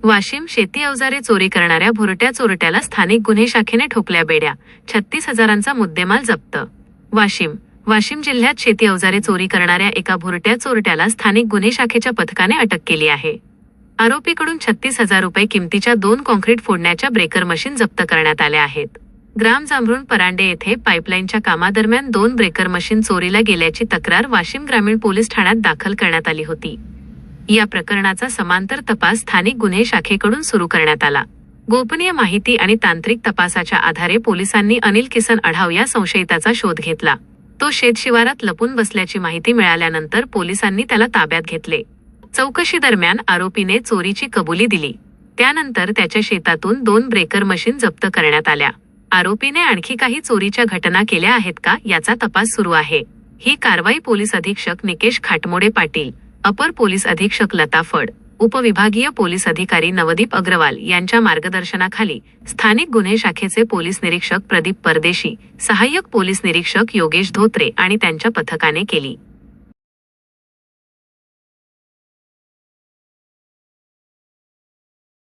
वाशिम शेती अवजारे चोरी करणाऱ्या भुरट्या चोरट्याला स्थानिक गुन्हे शाखेने ठोकल्या बेड्या, 36,000चा मुद्देमाल जप्त. वाशिम जिल्ह्यात शेती अवजारे चोरी करणाऱ्या एका भुरट्या चोरट्याला स्थानिक गुन्हे शाखेच्या पथकाने अटक केली आहे. आरोपीकडून 36,000 रुपये किमतीच्या 2 कॉन्क्रीट फोडण्याच्या ब्रेकर मशीन जप्त करण्यात आल्या आहेत. ग्राम जांभरुण परांडे येथे पाईपलाईनच्या कामादरम्यान 2 ब्रेकर मशीन चोरीला गेल्याची तक्रार वाशिम ग्रामीण पोलीस ठाण्यात दाखल करण्यात आली होती. या प्रकरणाचा समांतर तपास स्थानिक गुन्हे शाखेकडून सुरू करण्यात आला. गोपनीय माहिती आणि तांत्रिक तपासाच्या आधारे पोलिसांनी अनिल किसन अढाव या संशयिताचा शोध घेतला. तो शेतशिवारात लपून बसल्याची माहिती मिळाल्यानंतर पोलिसांनी त्याला ताब्यात घेतले. चौकशी दरम्यान आरोपीने चोरीची कबुली दिली. त्यानंतर त्याच्या शेतातून 2 ब्रेकर मशीन जप्त करण्यात आल्या. आरोपीने आणखी काही चोरीच्या घटना केल्या आहेत का याचा तपास सुरू आहे. ही कारवाई पोलीस अधीक्षक निकेश खाटमोडे पाटील, अपर पोलीस अधीक्षक लता फड, उपविभागीय पोलीस अधिकारी नवदीप अग्रवाल यांच्या मार्गदर्शनाखाली स्थानिक गुन्हे शाखेचे पोलीस निरीक्षक प्रदीप परदेशी, सहाय्यक पोलीस निरीक्षक योगेश धोत्रे आणि त्यांच्या पथकाने केली.